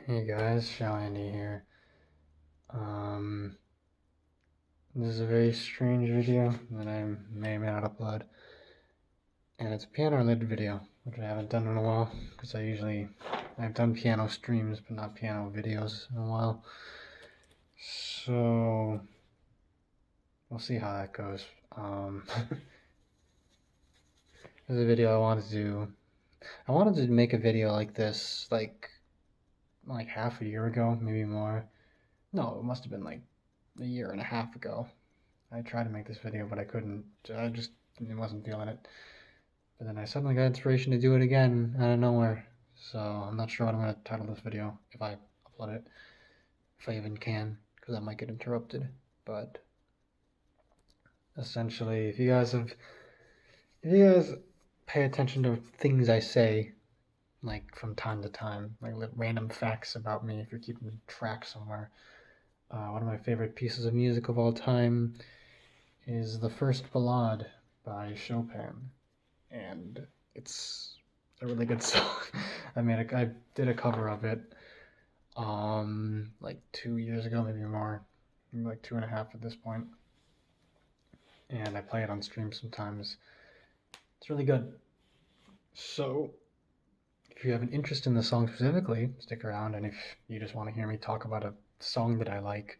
Hey guys, Shao Andy here. Um, this is a very strange video that I may or may not upload, and it's a piano-related video, which I haven't done in a while, because I've done piano streams, but not piano videos in a while. So, we'll see how that goes. This is a video I wanted to do. I wanted to make a video like this, like half a year ago, maybe more. No, it must have been like a year and a half ago. I tried to make this video, but I couldn't. I just wasn't feeling it. But then I suddenly got inspiration to do it again out of nowhere. So I'm not sure what I'm going to title this video if I upload it, if I even can, because I might get interrupted. But essentially, if you guys pay attention to things I say, like from time to time, like random facts about me, if you're keeping track somewhere, one of my favorite pieces of music of all time is the first ballade by Chopin, and it's a really good song. I did a cover of it, like 2 years ago, maybe more, maybe like 2.5 at this point, and I play it on stream sometimes. It's really good. So, if you have an interest in the song specifically, stick around, and if you just want to hear me talk about a song that I like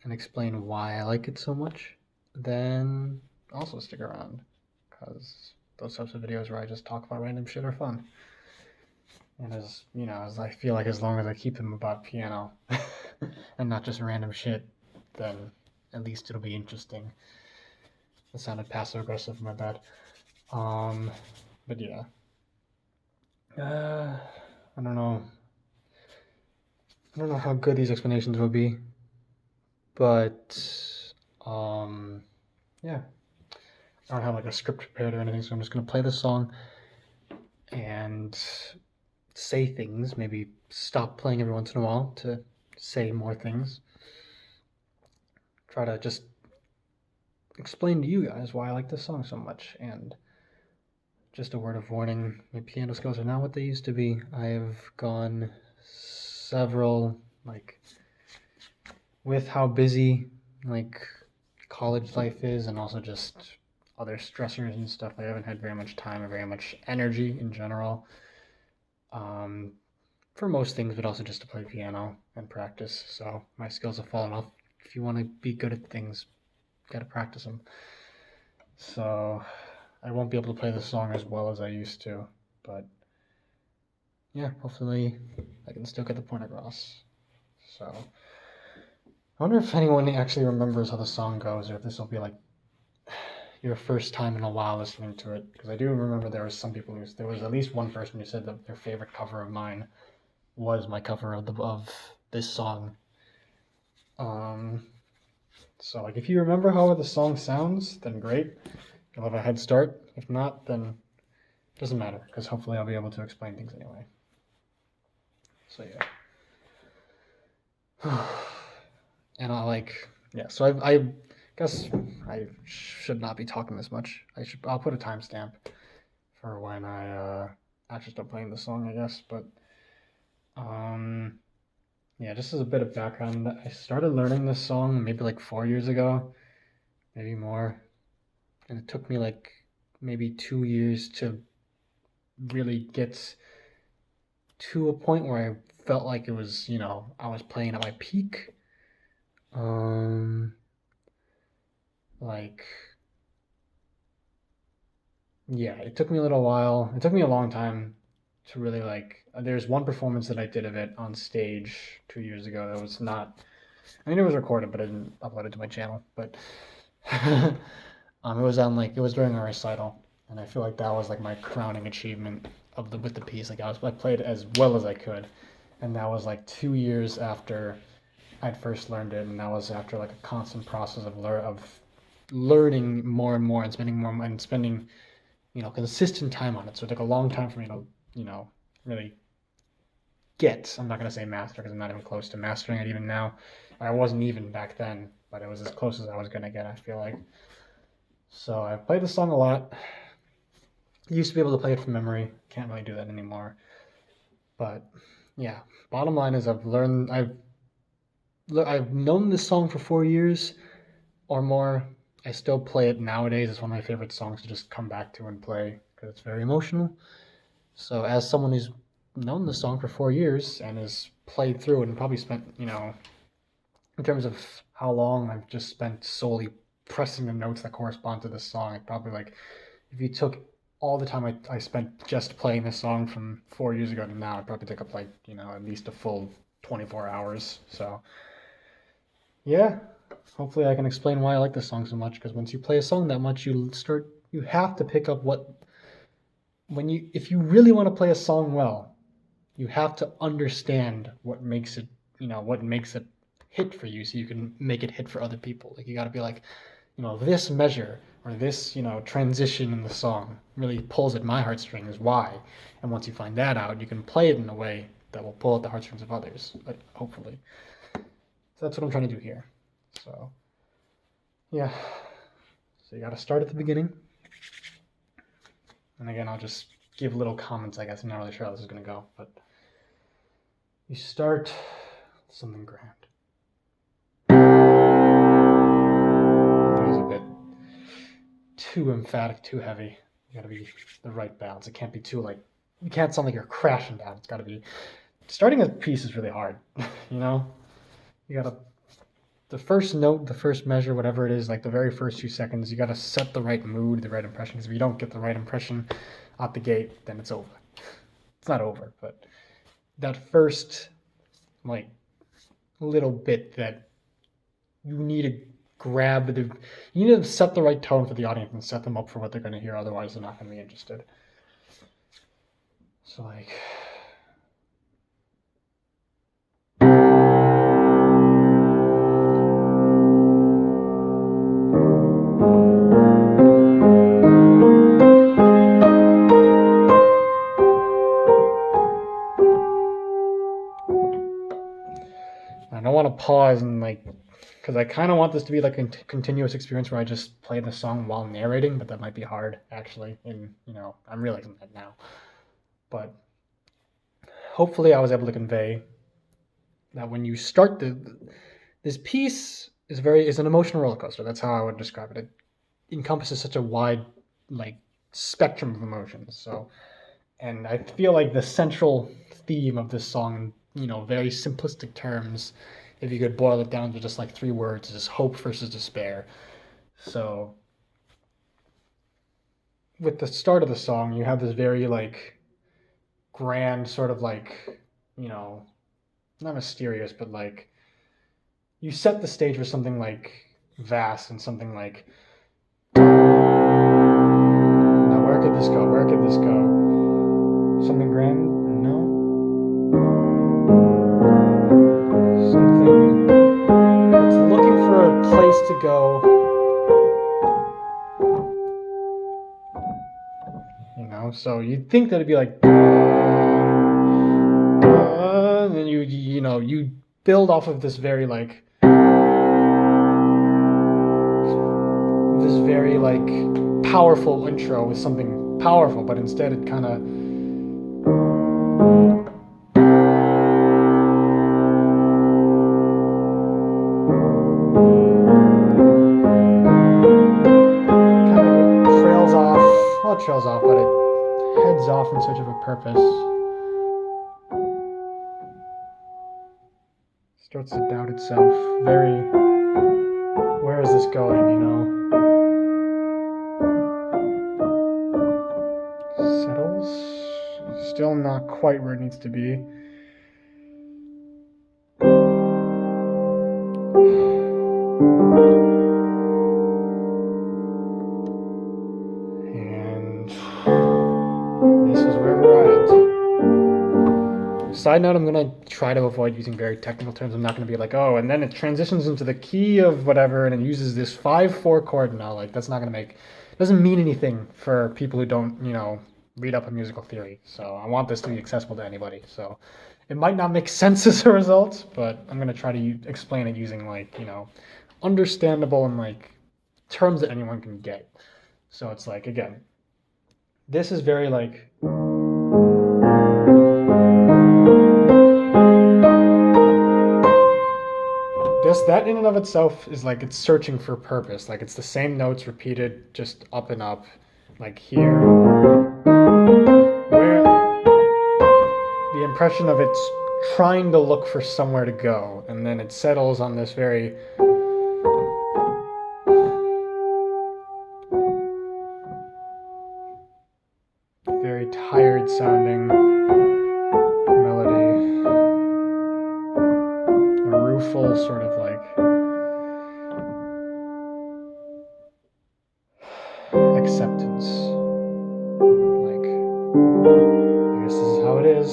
and explain why I like it so much, then also stick around, because those types of videos where I just talk about random shit are fun. And as I feel like as long as I keep them about piano and not just random shit, then at least it'll be interesting. It sounded passive aggressive, my bad. But yeah. I don't know. I don't know how good these explanations will be, but yeah. I don't have like a script prepared or anything, so I'm just gonna play the song and say things, maybe stop playing every once in a while to say more things. Try to just explain to you guys why I like this song so much. And just a word of warning, my piano skills are not what they used to be. I have gone several, with how busy, college life is, and also just other stressors and stuff, I haven't had very much time or very much energy in general. For most things, but also just to play piano and practice. So my skills have fallen off. If you want to be good at things, you gotta practice them. So I won't be able to play the song as well as I used to, but yeah, hopefully I can still get the point across. So I wonder if anyone actually remembers how the song goes, or if this will be like your first time in a while listening to it. Because I do remember there was at least one person who said that their favorite cover of mine was my cover of this song. So like if you remember how the song sounds, then great. You'll have a head start. If not, then it doesn't matter, because hopefully I'll be able to explain things anyway. So yeah. And so I guess I should not be talking this much. I'll put a timestamp for when I actually start playing the song, I guess. But um, yeah, just as a bit of background, I started learning this song maybe like 4 years ago, maybe more, and it took me like maybe 2 years to really get to a point where I felt like it was, I was playing at my peak. Um, like, yeah, it took me a little while. It took me a long time to really there's one performance that I did of it on stage 2 years ago that was not, I mean, it was recorded, but I didn't upload it to my channel. But it was during a recital, and I feel like that was like my crowning achievement with the piece. I played as well as I could, and that was like 2 years after I'd first learned it, and that was after like a constant process of learning more and more and spending consistent time on it. So it took a long time for me to really I'm not going to say master, because I'm not even close to mastering it even now. I wasn't even back then, but it was as close as I was going to get, I feel like. So I've played the song a lot. Used to be able to play it from memory. Can't really do that anymore. But yeah, bottom line is I've known this song for 4 years or more. I still play it nowadays. It's one of my favorite songs to just come back to and play because it's very emotional. So as someone who's known this song for 4 years and has played through it and probably spent, in terms of how long I've just spent solely pressing the notes that correspond to this song, I'd probably like, if you took all the time I spent just playing this song from 4 years ago to now, I'd probably take up like, at least a full 24 hours. So yeah, hopefully I can explain why I like this song so much, because once you play a song that much, you have to pick up if you really want to play a song well, you have to understand what makes it hit for you so you can make it hit for other people. Like you got to be like, this measure or this, transition in the song really pulls at my heartstrings. Why? And once you find that out, you can play it in a way that will pull at the heartstrings of others, hopefully. So that's what I'm trying to do here. So, yeah. So you got to start at the beginning. And again, I'll just give little comments, I guess. I'm not really sure how this is going to go, but you start with something grand. That was a bit too emphatic, too heavy. You got to be the right balance. It can't be too you can't sound like you're crashing down. It's got to be. Starting a piece is really hard, You got to. The first note, the first measure, whatever it is, like the very first few seconds, you got to set the right mood, the right impression. Because if you don't get the right impression out the gate, then it's over. It's not over, but that first, little bit that you need to you need to set the right tone for the audience and set them up for what they're going to hear. Otherwise, they're not going to be interested. So, I don't want to pause and because I kind of want this to be like a continuous experience where I just play the song while narrating, but that might be hard actually. And I'm realizing that now. But hopefully, I was able to convey that when you start this piece is an emotional roller coaster. That's how I would describe it. It encompasses such a wide spectrum of emotions. So, and I feel like the central theme of this song, very simplistic terms, if you could boil it down to just 3 words, is hope versus despair. So with the start of the song, you have this very grand sort of not mysterious, but you set the stage for something vast and something now where could this go? Where could this go? Something grand? No. Something that's looking for a place to go. So you'd think that it'd be and then you build off of this very powerful intro with something powerful, but instead it kind of trails off, but it heads off in search of a purpose. Starts to doubt itself. Where is this going, Settles. Still not quite where it needs to be. Side note, I'm going to try to avoid using very technical terms. I'm not going to be and then it transitions into the key of whatever, and it uses this 5/4 chord. No, that's not going to doesn't mean anything for people who don't, read up on musical theory. So I want this to be accessible to anybody. So it might not make sense as a result, but I'm going to try to explain it using understandable and terms that anyone can get. So it's again, this is very that in and of itself is like it's searching for purpose. Like it's the same notes repeated, just up and up. Like here, where the impression of it's trying to look for somewhere to go, and then it settles on this very tired sounding melody, a rueful sort of like acceptance, like I guess this is how it is.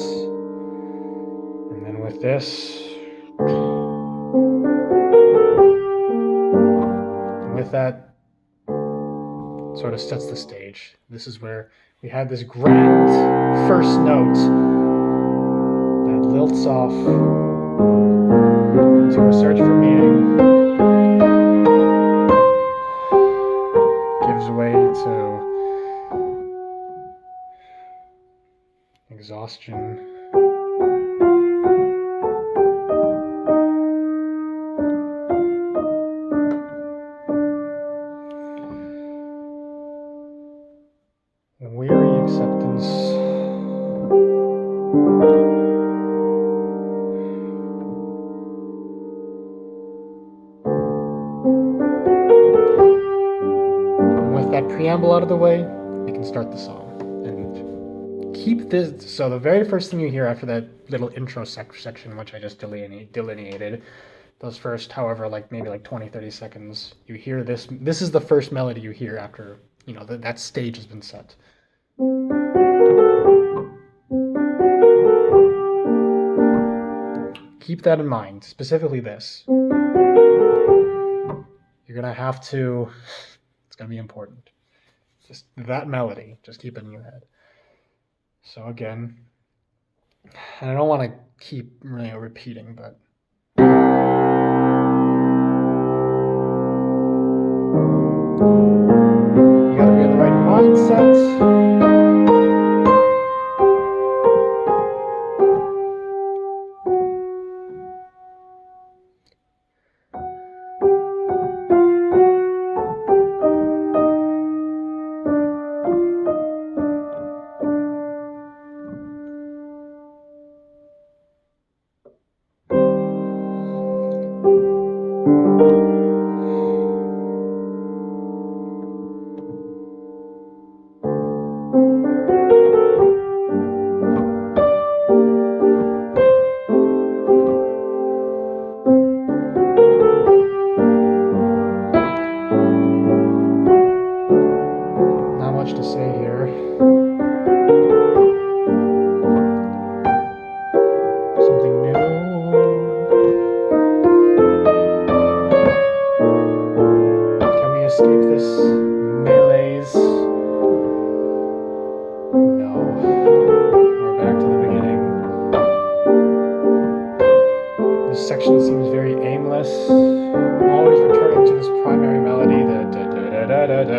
And then with this, and with that, sort of sets the stage. This is where we had this grand first note that lilts off into a search for meaning, gives way to exhaustion. Weary acceptance. And with that preamble out of the way, we can start the song. And keep this, so the very first thing you hear after that little intro section, which I just delineated, those first, however, like maybe like 20-30 seconds, you hear this. This is the first melody you hear after, you know, that stage has been set. Keep that in mind, specifically this. You're gonna have to, it's gonna be important. Just that melody, just keep it in your head. So again, and I don't want to keep really repeating, but you gotta be in the right mindset. To say here. Something new. Can we escape this malaise? No. We're back to the beginning. This section seems very aimless. Always returning to this primary melody, the da da da da da da.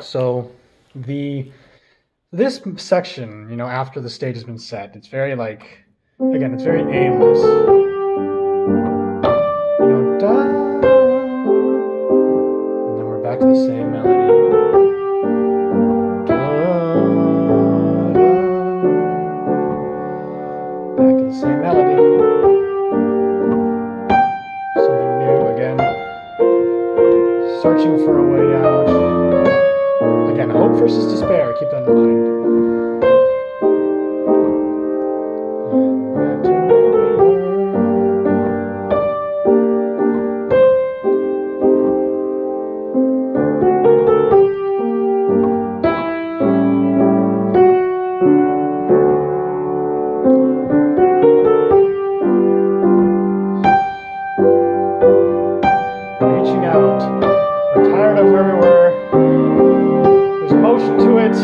So this section, you know, after the stage has been set, it's very like, again, it's very aimless. You know, da, and then we're back to the same melody. Da, da, back to the same melody. Something new again. Searching for a way out. Again, hope versus despair, keep that in mind. And back to where we were. Reaching out. We're tired of where we were. Motion to it.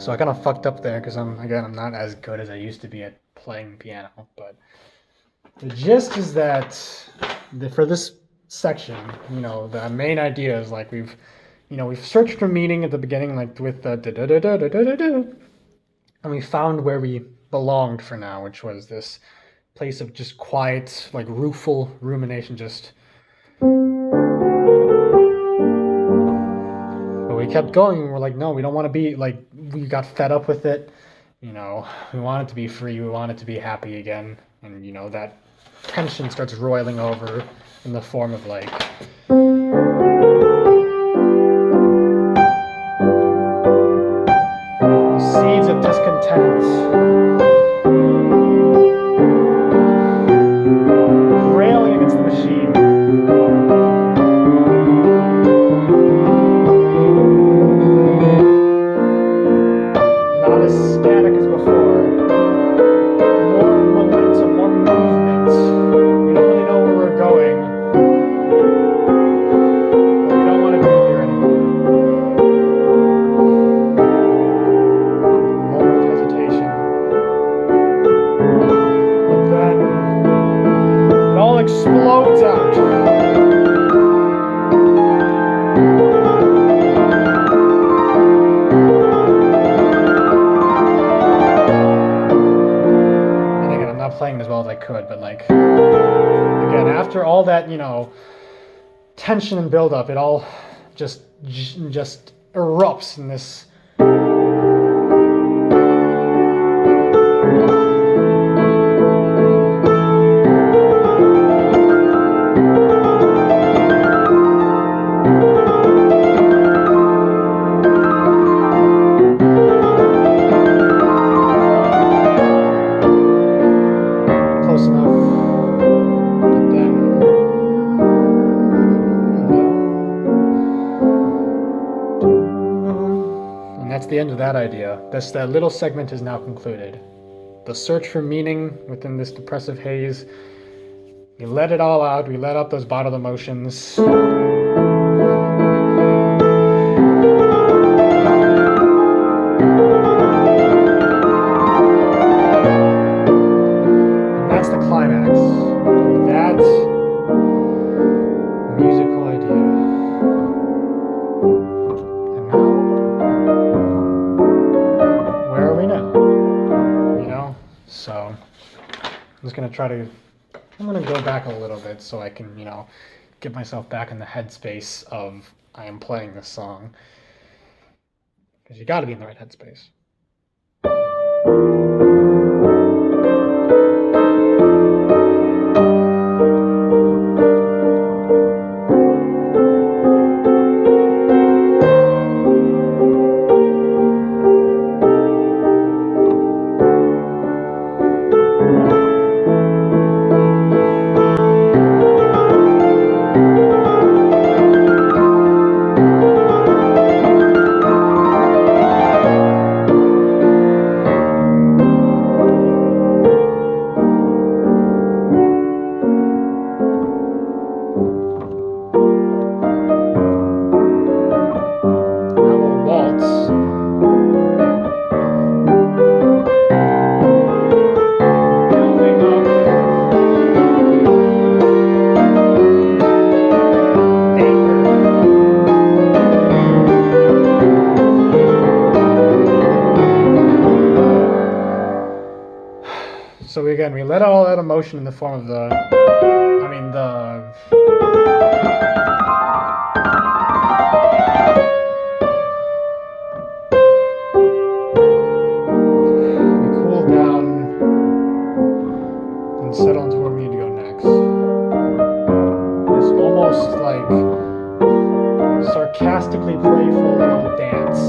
So I kind of fucked up there because I'm not as good as I used to be at playing piano. But the gist is that for this section, the main idea is like we've searched for meaning at the beginning, like with the da da da da da da da, and we found where we belonged for now, which was this place of just quiet, like rueful rumination, just. But we kept going, and we're like, no, we don't want to be like. We got fed up with it. We want it to be free. We want it to be happy again, and that tension starts roiling over in the form of like. Seeds of discontent, railing against the machine. Not as static as before. More momentum, more movement. We don't really know where we're going, but we don't want to be here anymore. Explodes out. And again, I'm not playing as well as I could, but like, again, after all that, tension and build-up, it all just erupts in this. The end of that idea. That little segment is now concluded. The search for meaning within this depressive haze. We let it all out. We let out those bottled emotions. And that's the climax of that musical idea. So I'm just going to I'm going to go back a little bit so I can, get myself back in the headspace of I am playing this song. Because you got to be in the right headspace. So again, we let all that emotion in the form of the we cool down and settle into where we need to go next. This almost like sarcastically playful little dance.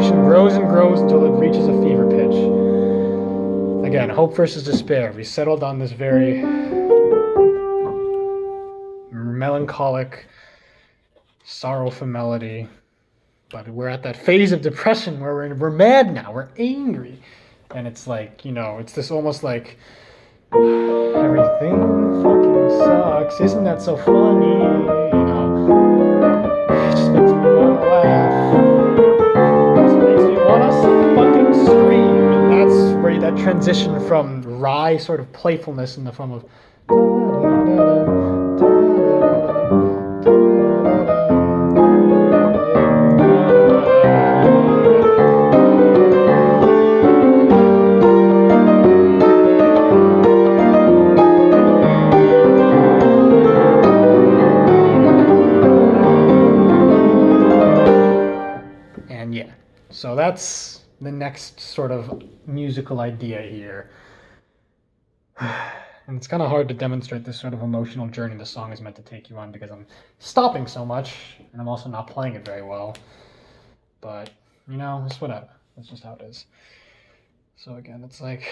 Grows and grows until it reaches a fever pitch. Again, hope versus despair. We settled on this very melancholic, sorrowful melody, but we're at that phase of depression where we're mad now. We're angry, and it's like it's this almost like everything fucking sucks. Isn't that so funny? You know, it just makes me want to laugh. It just makes me want to fucking scream. And that's where that transition from wry sort of playfulness in the form of so that's the next sort of musical idea here. And it's kind of hard to demonstrate this sort of emotional journey the song is meant to take you on because I'm stopping so much and I'm also not playing it very well. But, you know, it's whatever. That's just how it is. So again, it's like...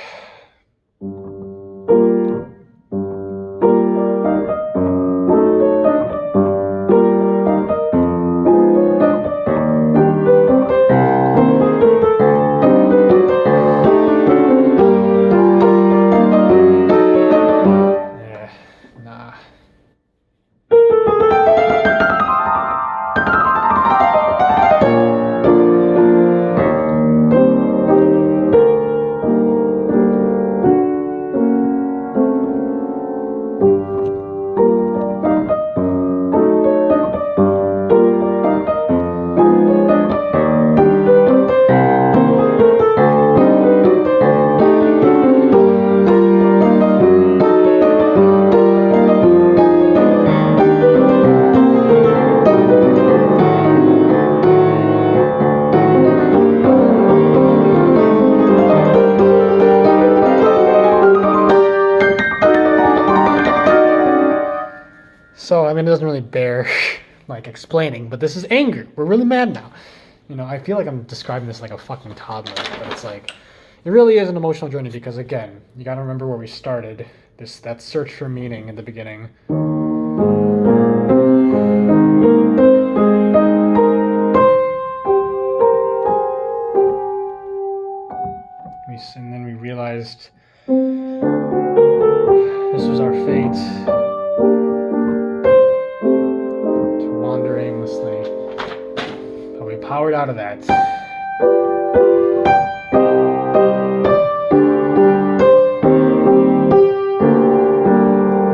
So, I mean, it doesn't really bear, like, explaining, but this is anger. We're really mad now. You know, I feel like I'm describing this like a fucking toddler, but it's like, it really is an emotional journey because, again, you gotta remember where we started, that search for meaning in the beginning. And then we realized this was our fate. But we powered out of that.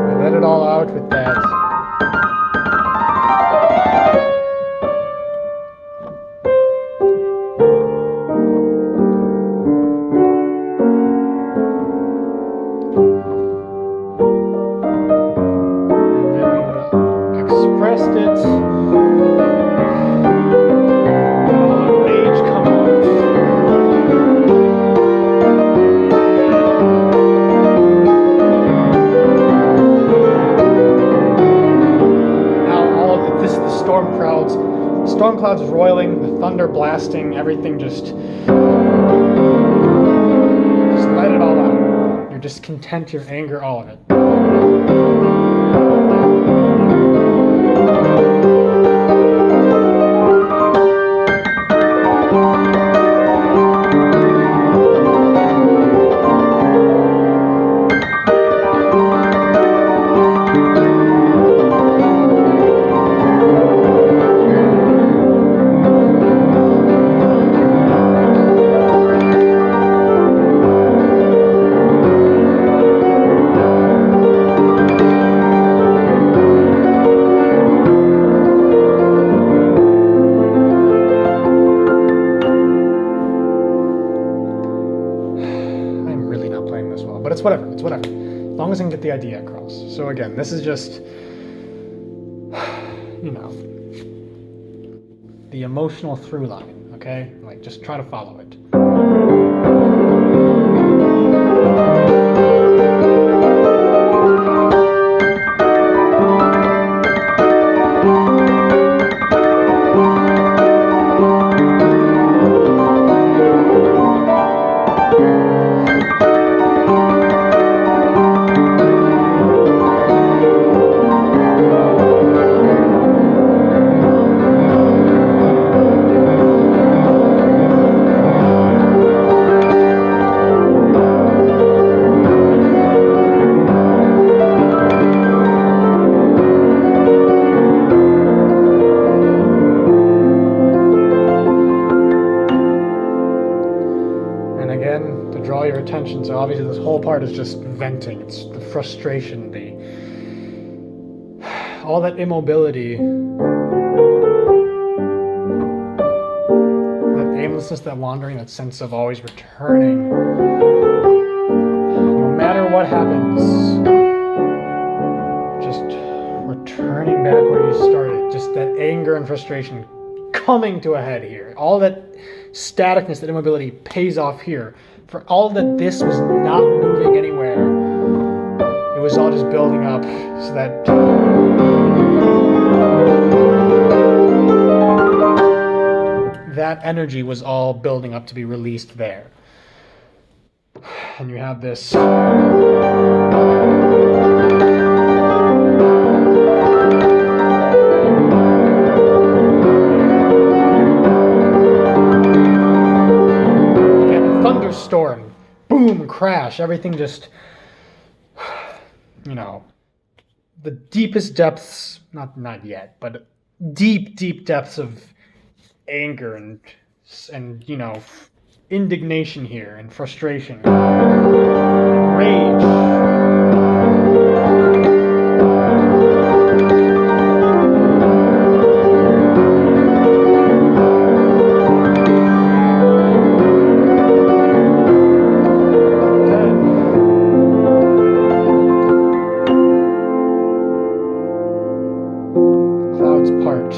We let it all out with that. And then we expressed it. Storm clouds roiling, the thunder blasting, everything just let it all out. Your discontent, your anger, all of it. But it's whatever, as long as I can get the idea across. So again, this is just, you know, the emotional through line, okay? Like, just try to follow it. again, to draw your attention. So obviously this whole part is just venting. It's the frustration, all that immobility, that aimlessness, that wandering, that sense of always returning. No matter what happens, just returning back where you started. Just that anger and frustration coming to a head here. All that staticness, that immobility pays off here. For all that this was not moving anywhere, it was all just building up so that that energy was all building up to be released there. And you have this thunderstorm, boom, crash, everything just, the deepest depths, not yet, but deep depths of anger and indignation here, and frustration, and rage. Part.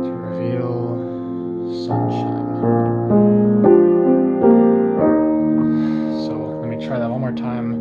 To reveal sunshine. So let me try that one more time.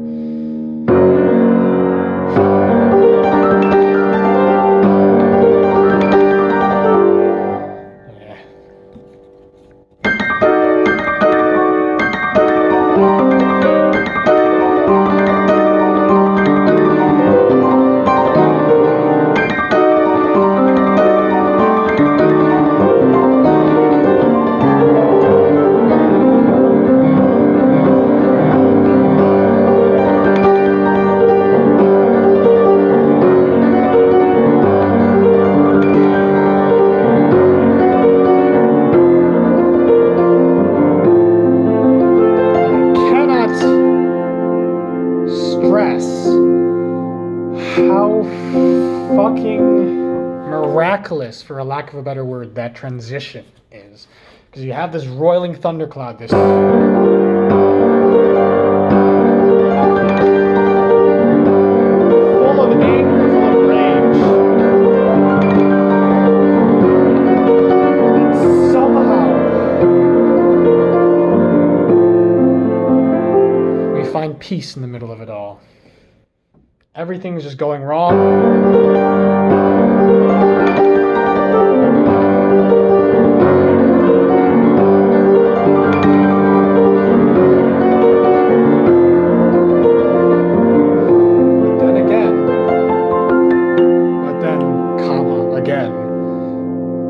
How fucking miraculous, for a lack of a better word, that transition is. Because you have this roiling thundercloud, this full of anger, full of rage. And somehow we find peace in the middle of it all. Everything's just going wrong. Again,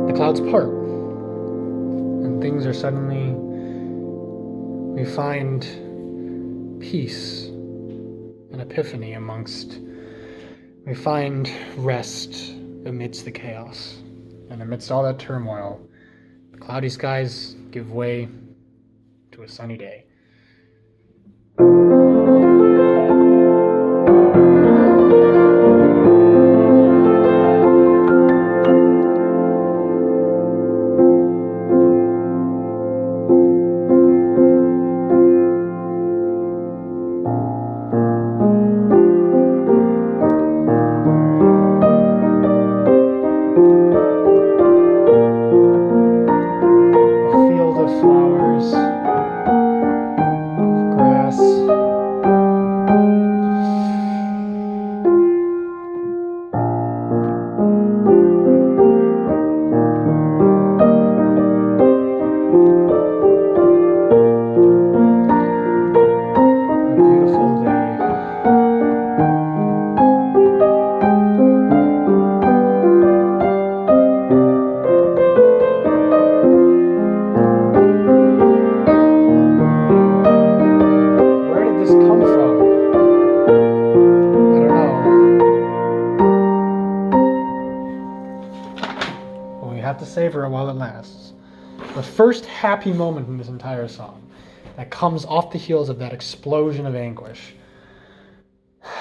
the clouds part. And things are suddenly, we find peace. An epiphany we find rest amidst the chaos, and amidst all that turmoil, the cloudy skies give way to a sunny day. Flowers, while it lasts. The first happy moment in this entire song that comes off the heels of that explosion of anguish.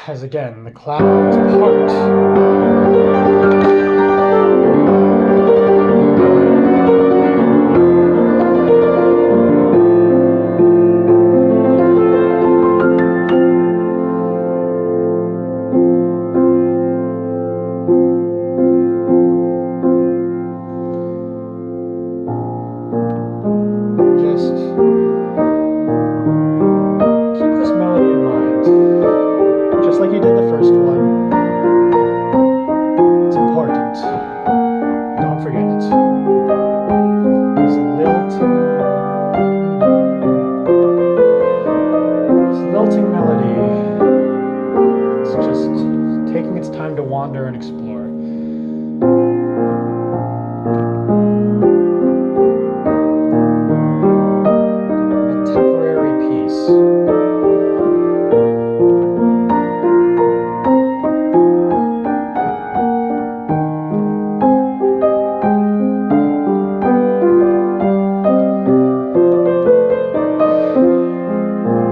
As again, the clouds part. To wander and explore. A temporary peace.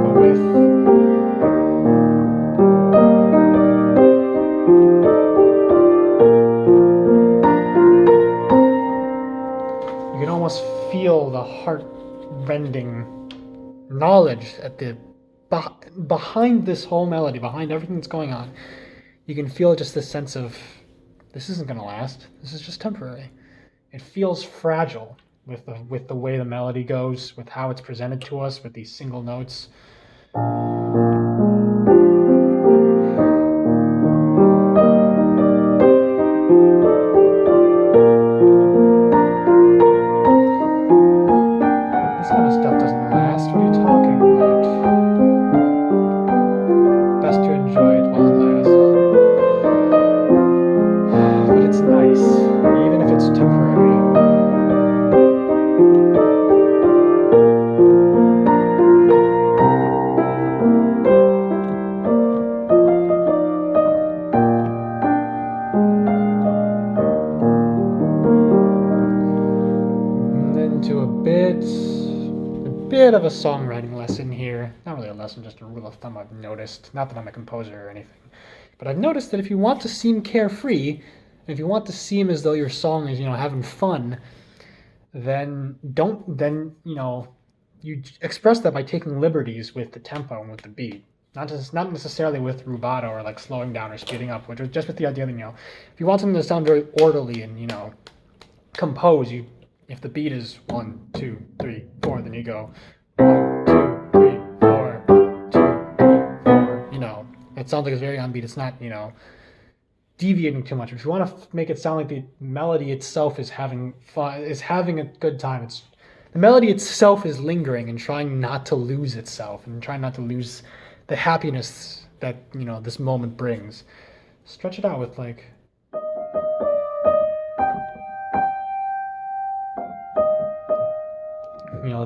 But with feel the heart-rending knowledge at the behind this whole melody, behind everything that's going on. You can feel just this sense of, this isn't going to last. This is just temporary. It feels fragile with the way the melody goes, with how it's presented to us, with these single notes. Bit of a songwriting lesson here. Not really a lesson, just a rule of thumb I've noticed. Not that I'm a composer or anything. But I've noticed that if you want to seem carefree, and if you want to seem as though your song is, having fun, then you express that by taking liberties with the tempo and with the beat. Not necessarily with rubato or like slowing down or speeding up, which is just with the idea that, if you want something to sound very orderly and, compose, if the beat is 1, 2, 3, 4, then you go 1, 2, 3, 4, 2, 3, 4. It sounds like it's very on beat. It's not, deviating too much. If you want to make it sound like the melody itself is having fun, is having a good time, the melody itself is lingering and trying not to lose itself and trying not to lose the happiness that this moment brings. Stretch it out with like.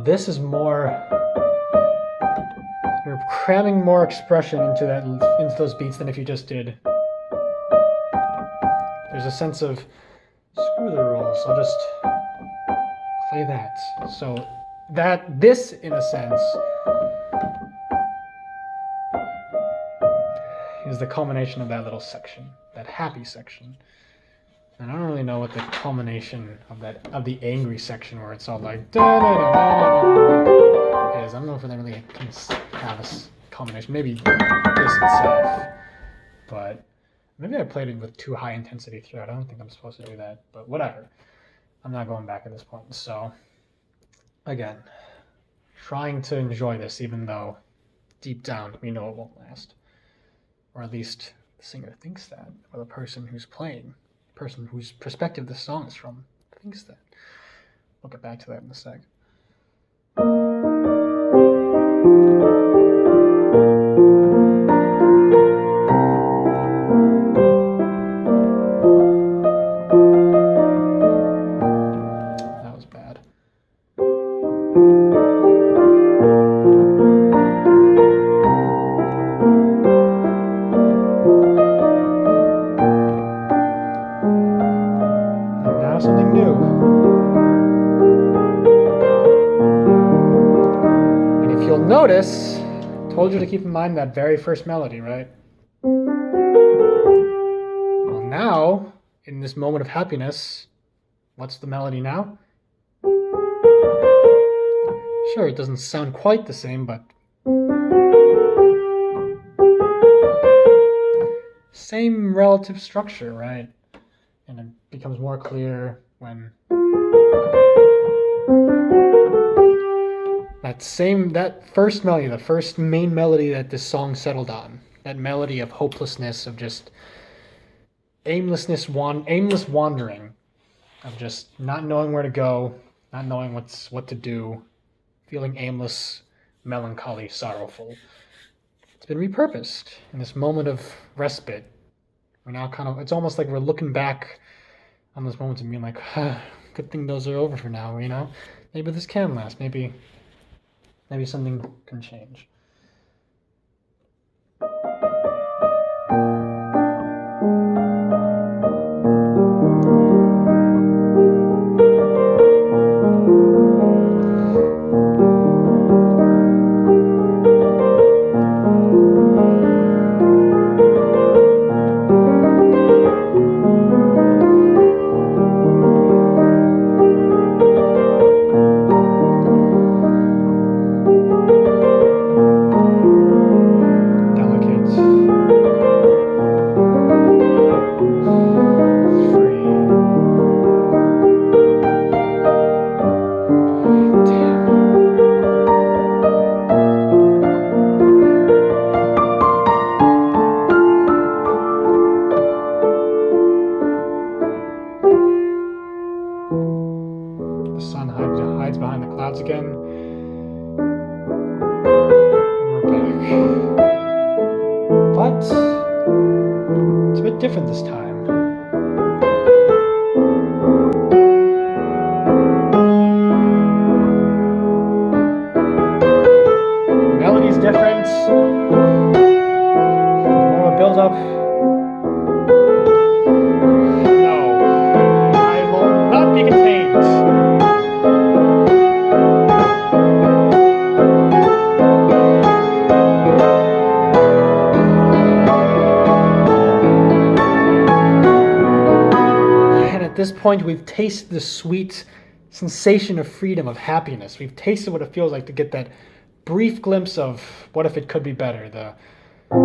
This is more, you're cramming more expression into those beats than if you just did. There's a sense of, screw the rules, I'll just play that. So this, in a sense, is the culmination of that little section, that happy section. And I don't really know what the culmination of the angry section where it's all like da da da da da is. I don't know if they really can have a culmination. Maybe this itself, but maybe I played it with too high intensity throughout. I don't think I'm supposed to do that, but whatever. I'm not going back at this point. So again, trying to enjoy this, even though deep down we know it won't last, or at least the singer thinks that, or the person who's playing. Person whose perspective this song is from thinks that. We'll get back to that in a sec. That was bad. Something new. notice, I told you to keep in mind that very first melody, right? Well, now, in this moment of happiness, what's the melody now? Sure, it doesn't sound quite the same, but same relative structure, right? And it becomes more clear when that first melody, the first main melody that this song settled on, that melody of hopelessness, of just aimless wandering, of just not knowing where to go, not knowing what to do, feeling aimless, melancholy, sorrowful. It's been repurposed in this moment of respite. We're now it's almost like we're looking back on those moments and being like, good thing those are over for now, you know? Maybe this can last. Maybe something can change. Again, and we're back. But it's a bit different this time. The melody's different. More of a build-up. No, I will not be contained. At this point, we've tasted the sweet sensation of freedom, of happiness. We've tasted what it feels like to get that brief glimpse of what if it could be better. And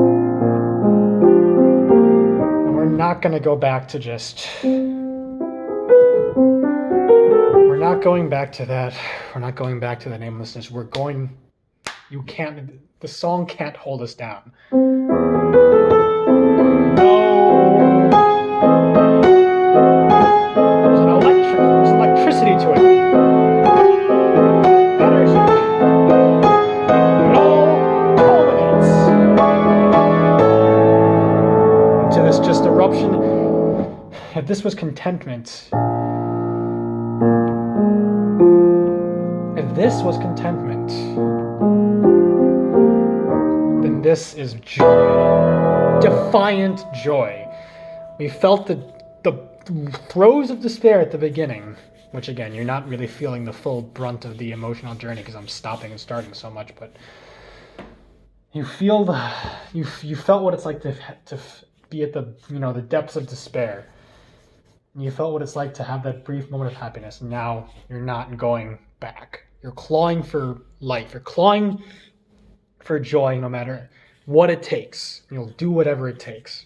we're not going to go back to just... We're not going back to that. We're not going back to the namelessness. We're going... You can't... The song can't hold us down. To it. That energy. It all culminates into this just eruption. If this was contentment, then this is joy. Defiant joy. We felt the throes of despair at the beginning. Which again, you're not really feeling the full brunt of the emotional journey because I'm stopping and starting so much, but you feel you felt what it's like to be at the the depths of despair. And you felt what it's like to have that brief moment of happiness. And now you're not going back. You're clawing for life. You're clawing for joy, no matter what it takes. You'll do whatever it takes.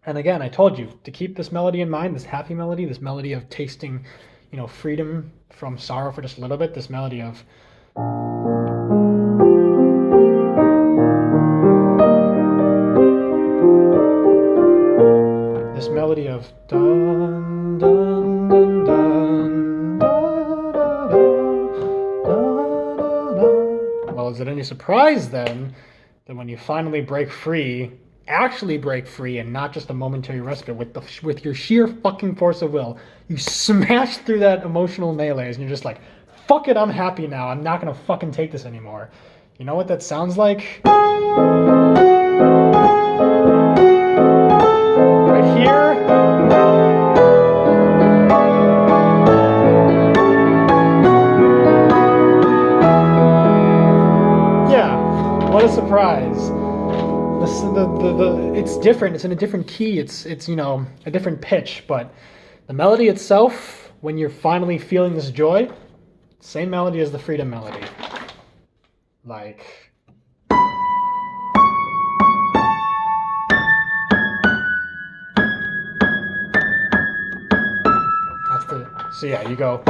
And again, I told you to keep this melody in mind, this happy melody, this melody of tasting, freedom from sorrow for just a little bit, this melody of dun dun dun dun da, da, da, da. Well, is it any surprise then that when you finally actually break free and not just a momentary respite with your sheer fucking force of will, you smash through that emotional melees and you're just like, fuck it, I'm happy now. I'm not gonna fucking take this anymore. You know what that sounds like? Right here. a surprise. It's different. It's in a different key. It's you know, a different pitch, but the melody itself, when you're finally feeling this joy, same melody as the freedom melody. Like, that's the, so yeah, you go.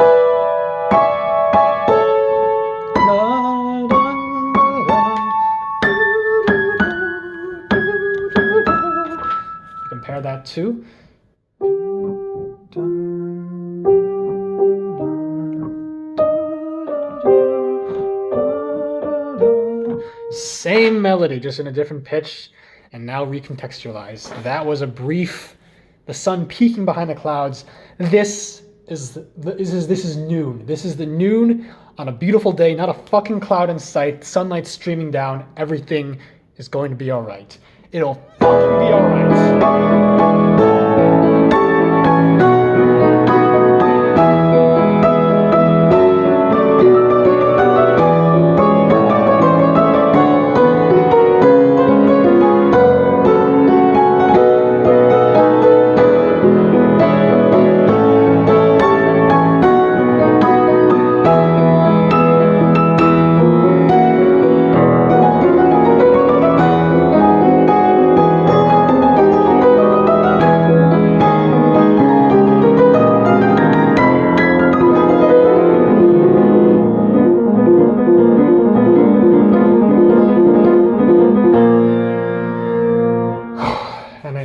You compare that to same melody, just in a different pitch, and now recontextualized. That was a brief, the sun peeking behind the clouds. This is noon. This is the noon on a beautiful day, not a fucking cloud in sight, sunlight streaming down. Everything is going to be all right. It'll fucking be all right.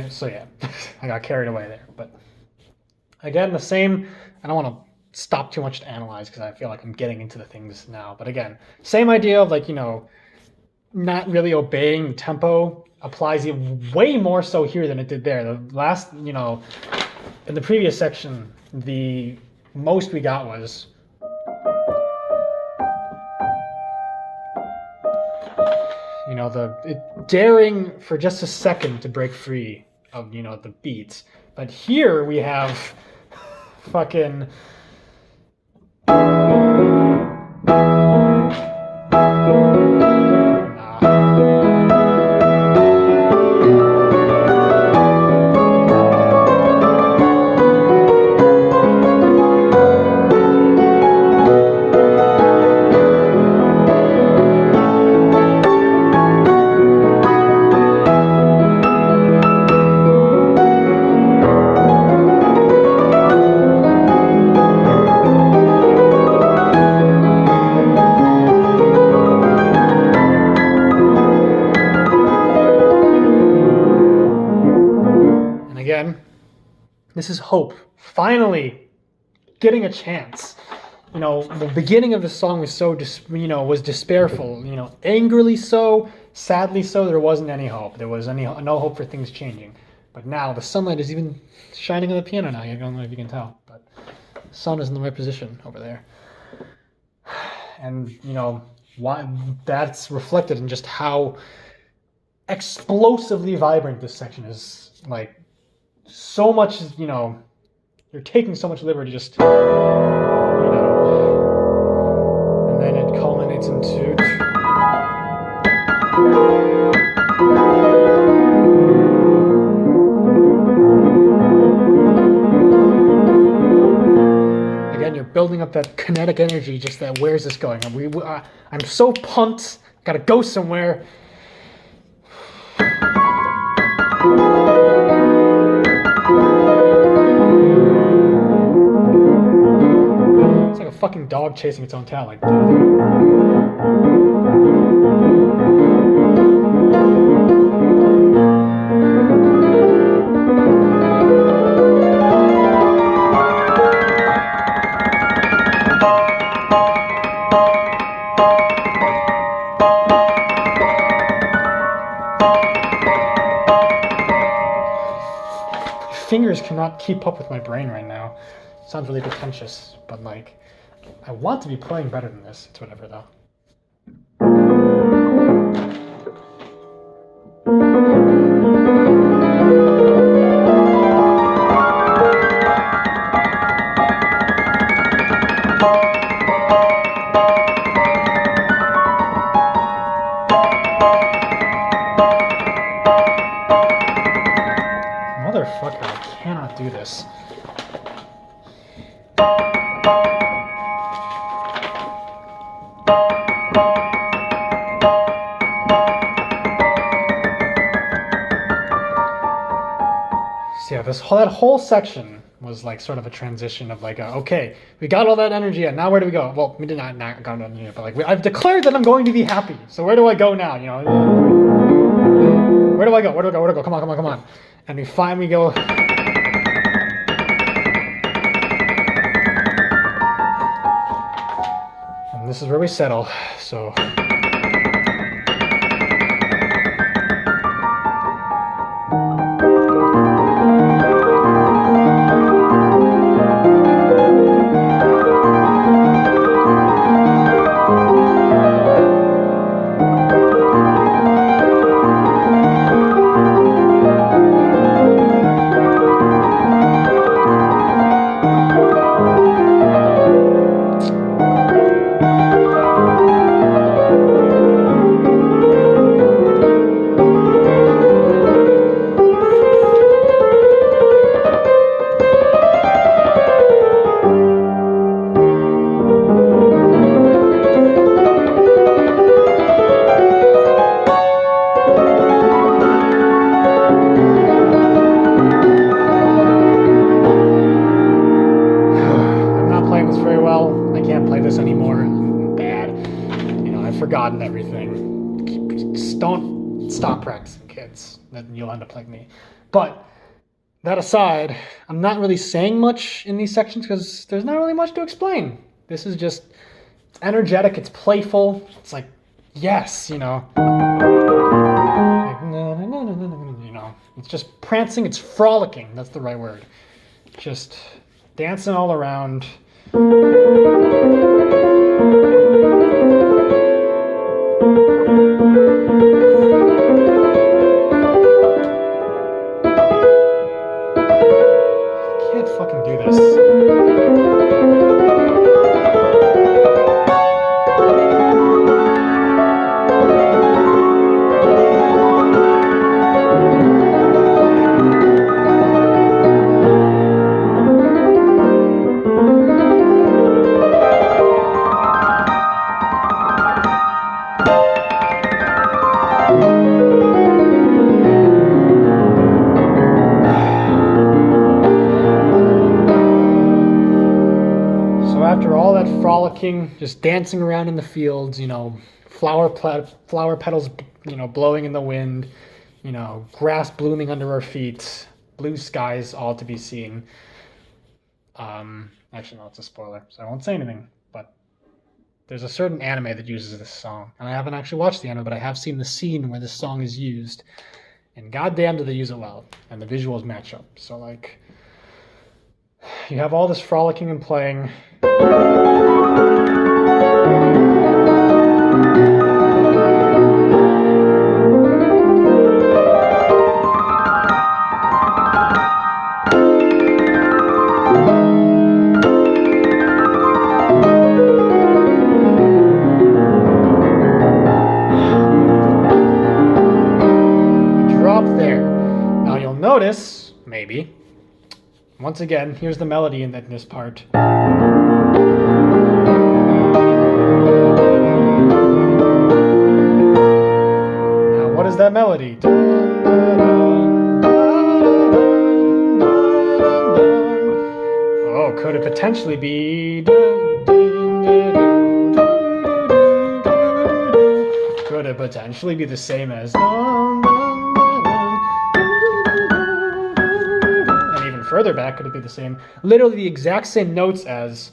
So yeah, I got carried away there. But again, the same, I don't want to stop too much to analyze because I feel like I'm getting into the things now. But again, same idea of like, you know, not really obeying tempo applies way more so here than it did there. The last, you know, in the previous section, the most we got was, you know, daring for just a second to break free of, you know, the beats. But here we have fucking this is hope. Finally, getting a chance. You know, the beginning of the song was so, was despairful. You know, angrily so, sadly so. There wasn't any hope. There was no hope for things changing. But now the sunlight is even shining on the piano now. I don't know if you can tell, but the sun is in the right position over there. And you know why that's reflected in just how explosively vibrant this section is. Like, so much, you know, you're taking so much liberty just, you know, and then it culminates into, again, you're building up that kinetic energy, just that, where's this going? I'm so pumped, gotta go somewhere. It's like a fucking dog chasing its own tail. Like, fingers cannot keep up with my brain right now. Sounds really pretentious, but like, I want to be playing better than this. It's whatever though. that whole section was like sort of a transition of like, okay, we got all that energy, and now where do we go? Well, we did not got energy, but like I've declared that I'm going to be happy. So where do I go now? You know, where do I go? Where do I go? Where do I go? Come on, come on, come on! And we finally go. And this is where we settle. So. Forgotten everything. Just don't stop practicing, kids. Then you'll end up like me. But that aside, I'm not really saying much in these sections because there's not really much to explain. This is just energetic. It's playful. It's like, yes, you know. Like, you know. It's just prancing. It's frolicking. That's the right word. Just dancing all around. Frolicking, just dancing around in the fields, you know, flower petals, you know, blowing in the wind, you know, grass blooming under our feet, blue skies all to be seen. Actually, no, it's a spoiler, so I won't say anything, but there's a certain anime that uses this song, and I haven't actually watched the anime, but I have seen the scene where this song is used, and goddamn do they use it well, and the visuals match up. So, like, you have all this frolicking and playing. Notice, maybe, once again, here's the melody in this part. Now, what is that melody? Oh, could it potentially be? Could it potentially be the same as? Further back, could it be the same? Literally the exact same notes as.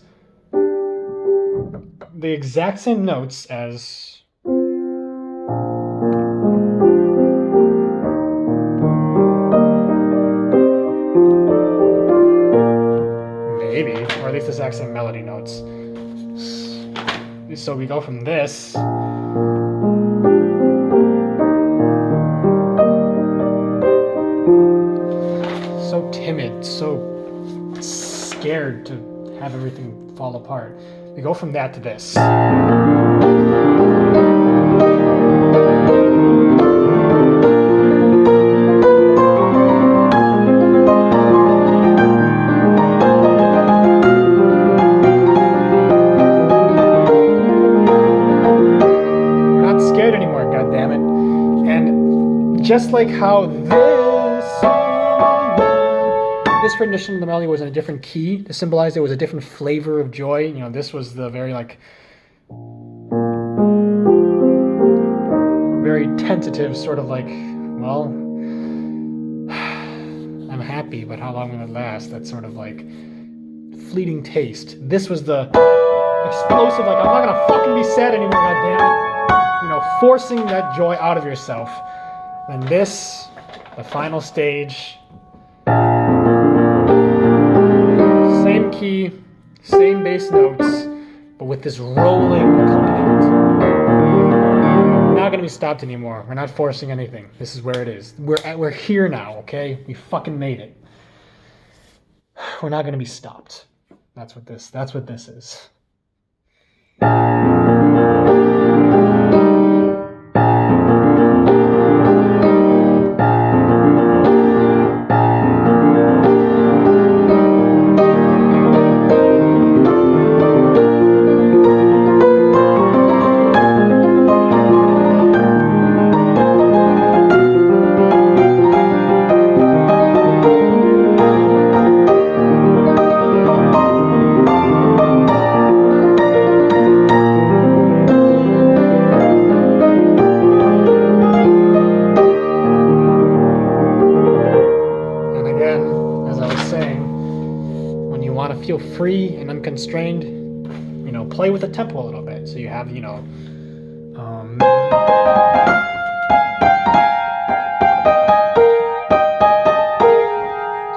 Maybe, or at least the exact same melody notes. So we go from this. So timid, so scared to have everything fall apart. We go from that to this. We're not scared anymore, goddammit. And just like how this this rendition of the melody was in a different key to symbolize it was a different flavor of joy. You know, this was the very like very tentative sort of like, well, I'm happy, but how long will it last? That sort of like fleeting taste. This was the explosive, like, I'm not gonna fucking be sad anymore, goddammit. You know, forcing that joy out of yourself. And this, the final stage, same key, same bass notes, but with this rolling accompaniment. We're not gonna be stopped anymore. We're not forcing anything. This is where it is. We're here now, okay? We fucking made it. We're not gonna be stopped. That's what this is. Feel free and unconstrained, you know, play with the tempo a little bit. So you have, you know, so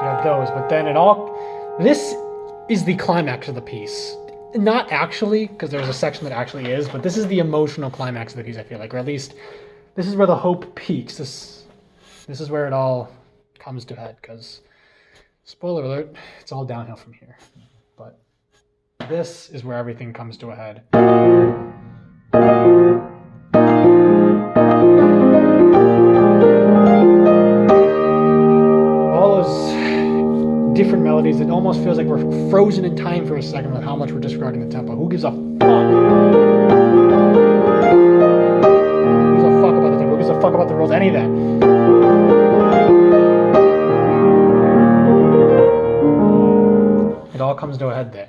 you have those, but then this is the climax of the piece. Not actually, because there's a section that actually is, but this is the emotional climax of the piece, I feel like, or at least this is where the hope peaks. This is where it all comes to head, because spoiler alert, it's all downhill from here. But this is where everything comes to a head. All those different melodies, it almost feels like we're frozen in time for a second with how much we're disregarding the tempo. Who gives a fuck? Who gives a fuck about the tempo? Who gives a fuck about the rules? Any of that. It all comes to a head there.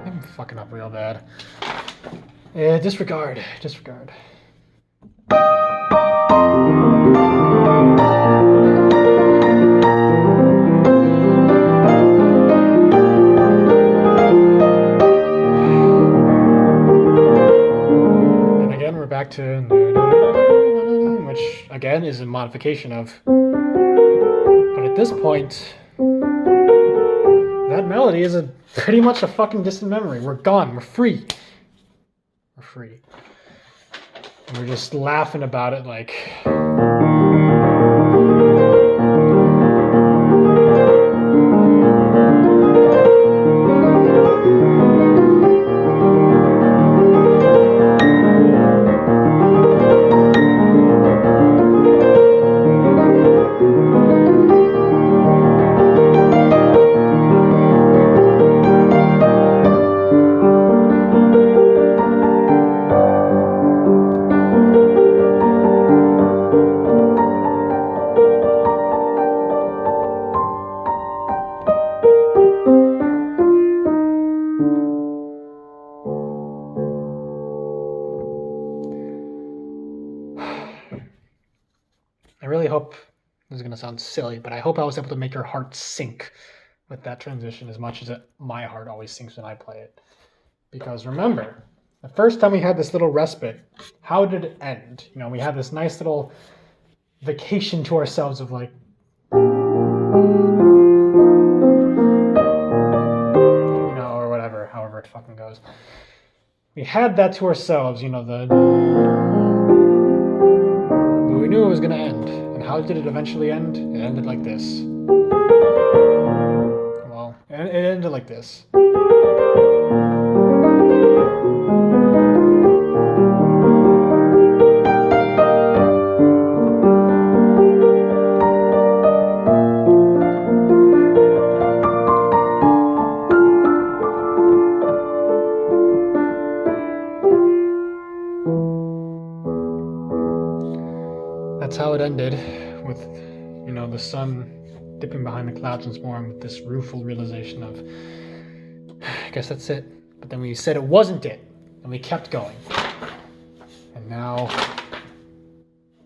I'm fucking up real bad. Yeah, disregard. Back to, which again is a modification of, but at this point that melody is pretty much a fucking distant memory. We're gone, we're free, and we're just laughing about it like I really hope, this is going to sound silly, but I hope I was able to make your heart sink with that transition as much as my heart always sinks when I play it. Because remember, the first time we had this little respite, how did it end? You know, we had this nice little vacation to ourselves of like, you know, or whatever, however it fucking goes. We had that to ourselves, you know, but we knew it was going to end. And how did it eventually end? It ended like this. Well, it ended like this. ended with, you know, the sun dipping behind the clouds once more, and with this rueful realization of, I guess that's it. But then we said it wasn't it, and we kept going. And now,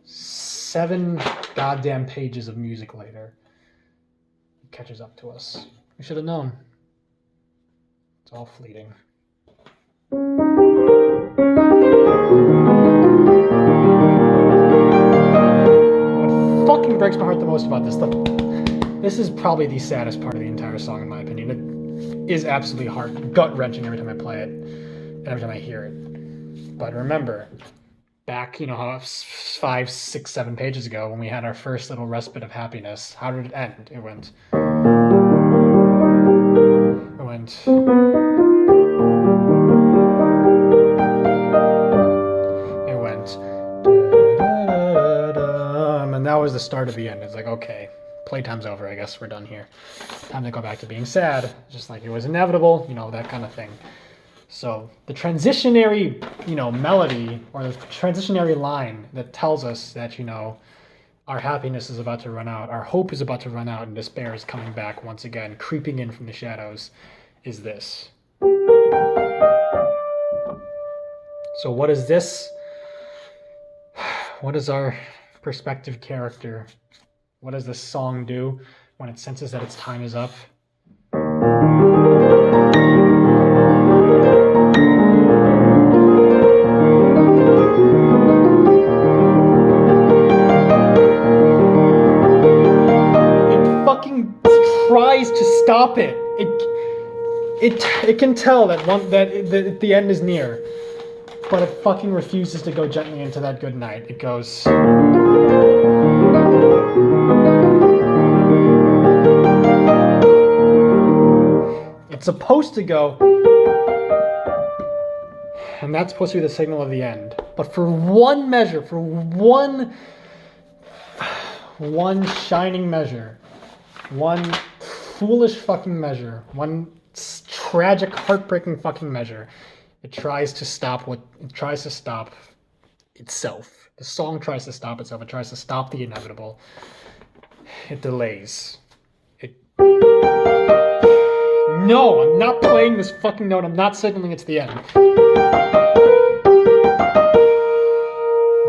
7 goddamn pages of music later, it catches up to us. We should have known. It's all fleeting. What fucking breaks my heart the most about this stuff, this is probably the saddest part of the entire song in my opinion. It is absolutely gut-wrenching every time I play it, and every time I hear it. But remember, back, you know, how 5, 6, 7 pages ago, when we had our first little respite of happiness, how did it end? It went... and that was the start of the end. It's like, okay, playtime's over, I guess we're done here. Time to go back to being sad, just like it was inevitable, you know, that kind of thing. So the transitionary, you know, melody, or the transitionary line that tells us that, you know, our happiness is about to run out, our hope is about to run out, and despair is coming back once again, creeping in from the shadows, is this. So what is this? What is our perspective character? What does this song do when it senses that its time is up? It fucking tries to stop it. It can tell that the end is near, but it fucking refuses to go gently into that good night. It goes... It's supposed to go... And that's supposed to be the signal of the end. But for one measure, for one shining measure, one foolish fucking measure, one tragic, heartbreaking fucking measure, it tries to stop itself. The song tries to stop itself. It tries to stop the inevitable. It delays. No, I'm not playing this fucking note. I'm not signaling it's the end. And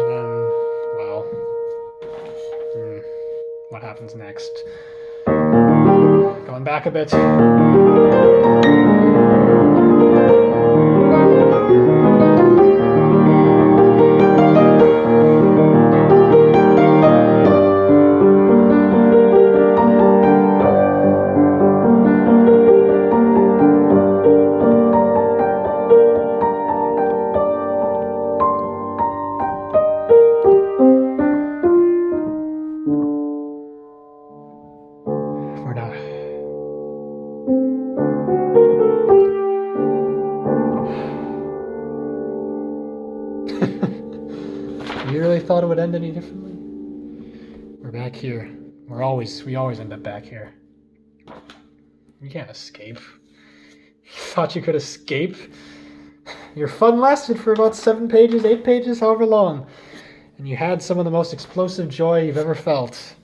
then, well, what happens next? Going back a bit. You really thought it would end any differently? We're back here. We always end up back here. You can't escape. You thought you could escape? Your fun lasted for about 7 pages, 8 pages, however long. And you had some of the most explosive joy you've ever felt.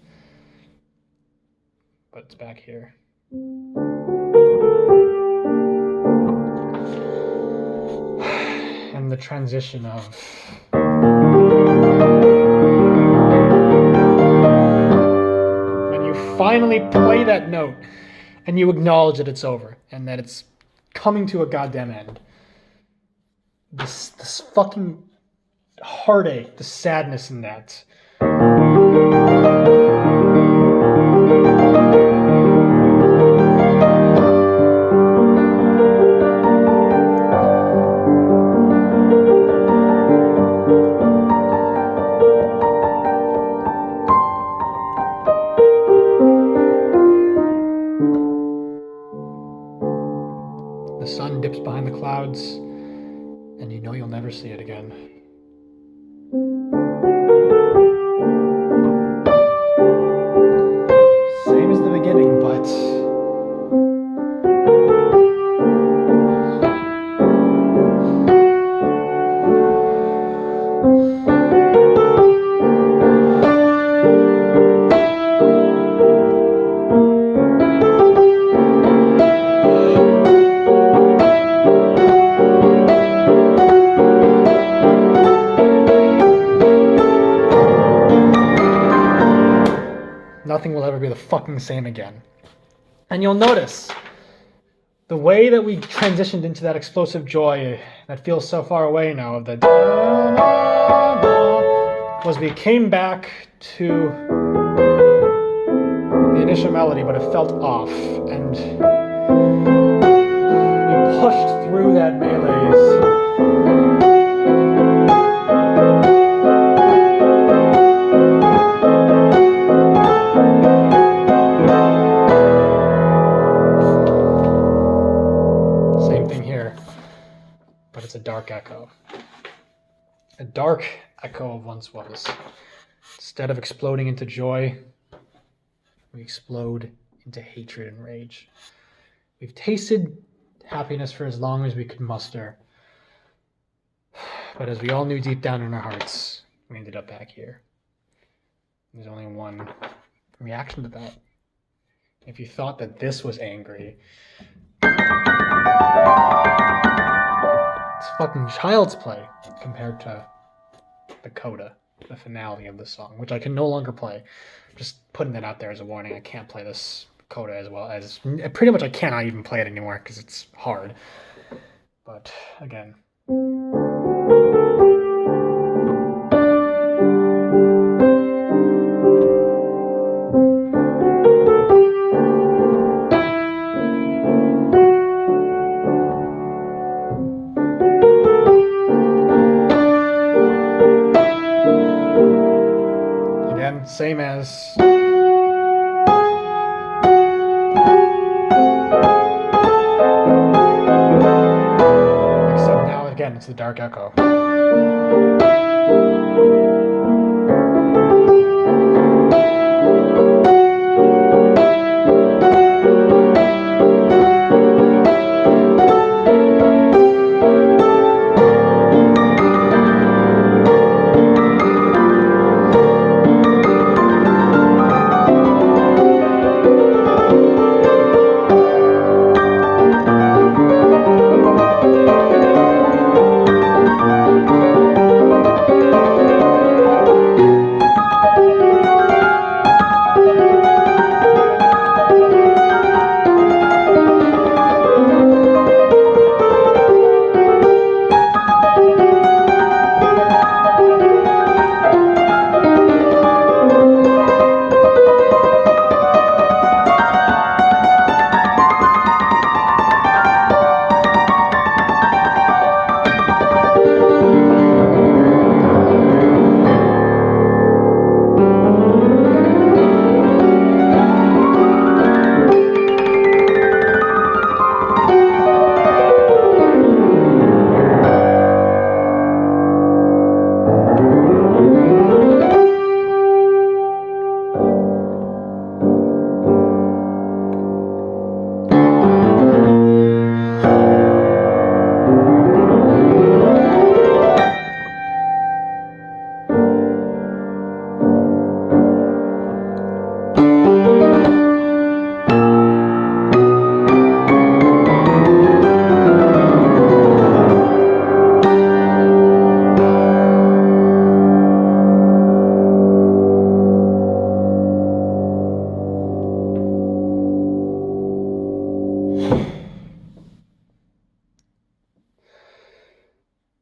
But it's back here. And the transition of... when you finally play that note and you acknowledge that it's over and that it's coming to a goddamn end. This fucking heartache, the sadness in that. The sun dips behind the clouds, and you know you'll never see it again. Same as the beginning, but... fucking same again. And you'll notice the way that we transitioned into that explosive joy that feels so far away now of the was we came back to the initial melody, but it felt off, and we pushed through that malaise. But it's a dark echo. A dark echo of once was. Instead of exploding into joy, we explode into hatred and rage. We've tasted happiness for as long as we could muster. But as we all knew deep down in our hearts, we ended up back here. There's only one reaction to that. If you thought that this was angry, it's fucking child's play compared to the coda, the finale of the song, which I can no longer play. Just putting that out there as a warning. I can't play this coda as well as... Pretty much I cannot even play it anymore because it's hard. But, again... Same as... Except now, again, it's the dark echo.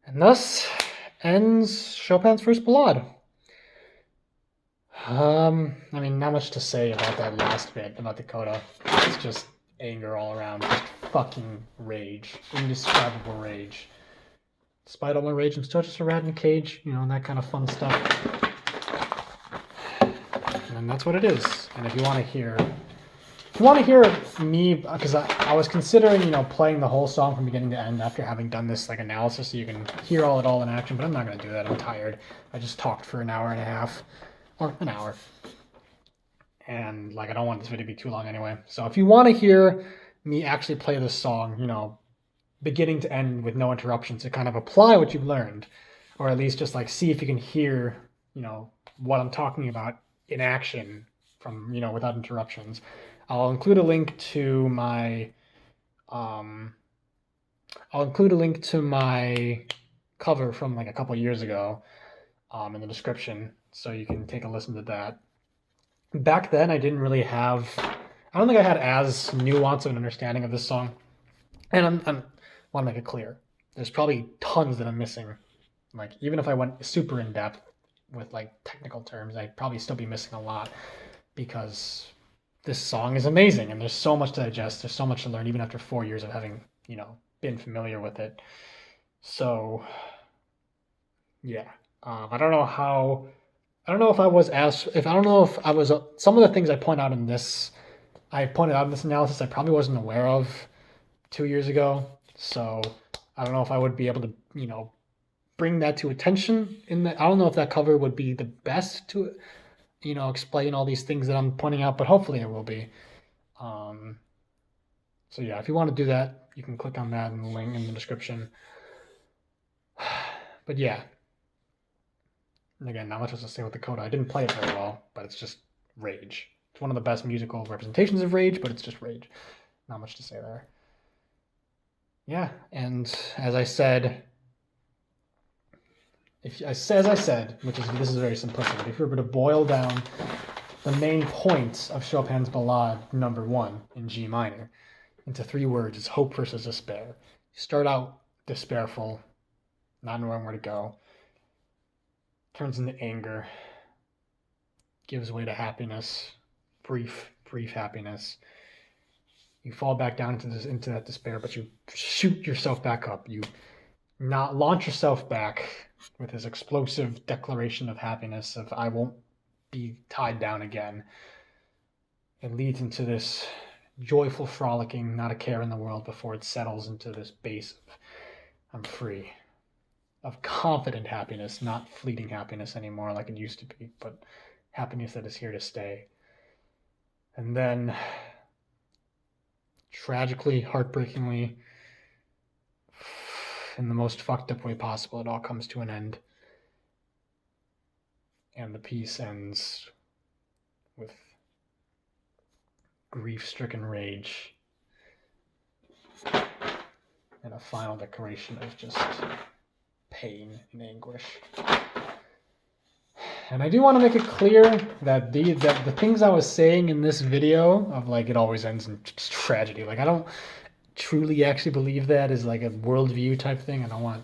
And thus ends Chopin's first ballade. I mean, not much to say about that last bit, about the coda. It's just anger all around, just fucking rage, indescribable rage. Despite all my rage, I'm still just a rat in a cage, you know, and that kind of fun stuff. And that's what it is. And if you want to hear me, because I was considering, you know, playing the whole song from beginning to end after having done this like analysis so you can hear it all in action, but I'm not going to do that. I'm tired. I just talked for an hour and a half, or an hour. And like, I don't want this video to be too long anyway. So if you want to hear me actually play this song, you know, beginning to end with no interruptions to kind of apply what you've learned, or at least just like see if you can hear, you know, what I'm talking about in action from, you know, without interruptions. I'll include a link to my cover from like a couple years ago in the description, so you can take a listen to that. back then I didn't really have, I don't think I had as nuanced of an understanding of this song. And I want to make it clear. There's probably tons that I'm missing. Like, even if I went super in depth with like technical terms, I'd probably still be missing a lot because this song is amazing and there's so much to digest. There's so much to learn, even after 4 years of having, been familiar with it. So, yeah. I don't know how. I don't know if I was as. If I don't know if I was. Some of the things I point out in this, I pointed out in this analysis, I probably wasn't aware of 2 years ago. So I don't know if I would be able to, bring that to attention in that. I don't know if that cover would be the best to, explain all these things that I'm pointing out, but hopefully it will be. Um, so yeah, if you want to do that, you can click on that in the link in the description. But yeah, and again, not much else to say with the coda. I didn't play it very well, but it's just rage. It's one of the best musical representations of rage, but it's just rage. Not much to say there. Yeah, and as I said, as I said, this is very simplistic, but if you were to boil down the main points of Chopin's Ballade number 1 in G minor into 3 words, it's hope versus despair. You start out despairful, not knowing where to go, turns into anger, gives way to happiness, brief happiness. You fall back down into that despair, but you shoot yourself back up. You not launch yourself back with this explosive declaration of happiness of I won't be tied down again. It leads into this joyful frolicking, not a care in the world, before it settles into this base of I'm free, of confident happiness, not fleeting happiness anymore like it used to be, but happiness that is here to stay. And then tragically, heartbreakingly, in the most fucked up way possible, it all comes to an end. And the piece ends with grief-stricken rage and a final declaration of just pain and anguish. And I do want to make it clear that the things I was saying in this video of like it always ends in just tragedy, like I don't truly actually believe that is like a worldview type thing. I don't want,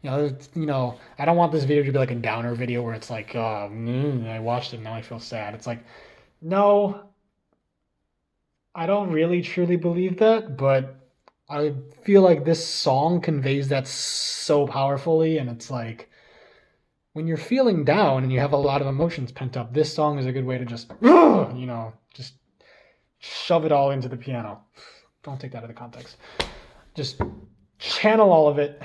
I don't want this video to be like a downer video where it's like, I watched it and now I feel sad. It's like, no, I don't really truly believe that, but I feel like this song conveys that so powerfully, and it's like when you're feeling down and you have a lot of emotions pent up, this song is a good way to just, just shove it all into the piano. Don't take that out of the context. Just channel all of it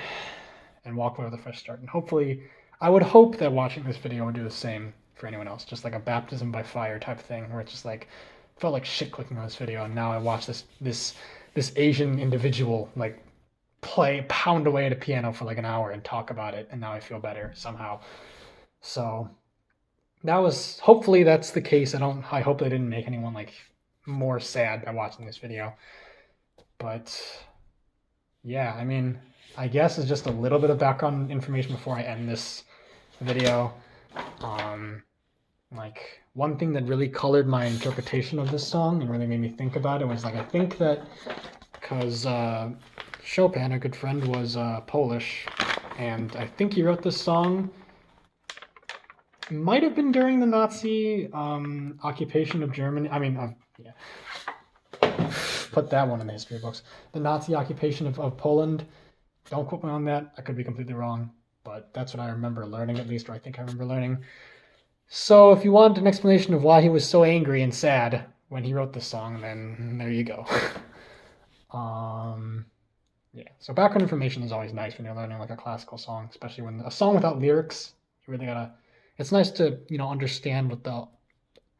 and walk away with a fresh start. And hopefully, I would hope that watching this video would do the same for anyone else, just like a baptism by fire type thing, where it's just like, felt like shit clicking on this video, and now I watch this Asian individual like pound away at a piano for like an hour and talk about it, and now I feel better somehow. So hopefully that's the case. I hope they didn't make anyone like more sad by watching this video. But yeah, I mean, I guess it's just a little bit of background information before I end this video. Like one thing that really colored my interpretation of this song and really made me think about it was like, I think that because Chopin, a good friend, was Polish, and I think he wrote this song, might have been during the Nazi occupation of Germany. I mean, yeah. Put that one in the history books. The Nazi occupation of Poland. Don't quote me on that. I could be completely wrong, but that's what I remember learning, at least, or I think I remember learning. So if you want an explanation of why he was so angry and sad when he wrote this song, then there you go. Yeah. So background information is always nice when you're learning like a classical song, especially when a song without lyrics, you really gotta. It's nice to understand what the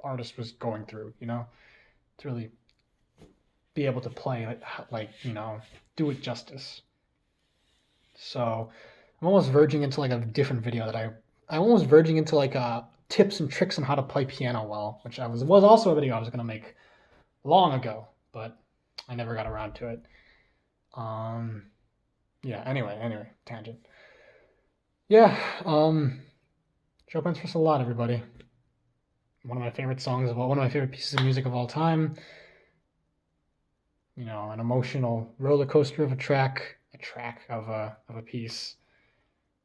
artist was going through, to really be able to play do it justice. So I'm almost verging into like a different video that I'm almost verging into like tips and tricks on how to play piano well, which was also a video I was gonna make long ago, but I never got around to it. Yeah, anyway, tangent. Yeah, Chopin's first a lot, everybody. one of my favorite songs of all, one of my favorite pieces of music of all time. You know, an emotional roller coaster of a track of a piece.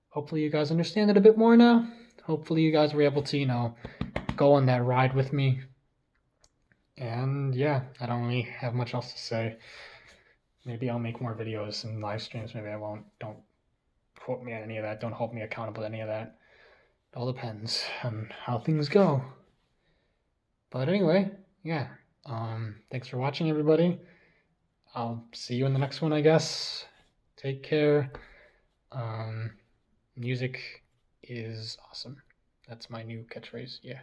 Hopefully you guys understand it a bit more now. Hopefully you guys were able to, you know, go on that ride with me. And yeah, I don't really have much else to say. Maybe I'll make more videos and live streams. Maybe I won't. Don't quote me on any of that. Don't hold me accountable to any of that. It all depends on how things go. But anyway, yeah. Thanks for watching, everybody. I'll see you in the next one, I guess. Take care. Music is awesome. That's my new catchphrase. Yeah.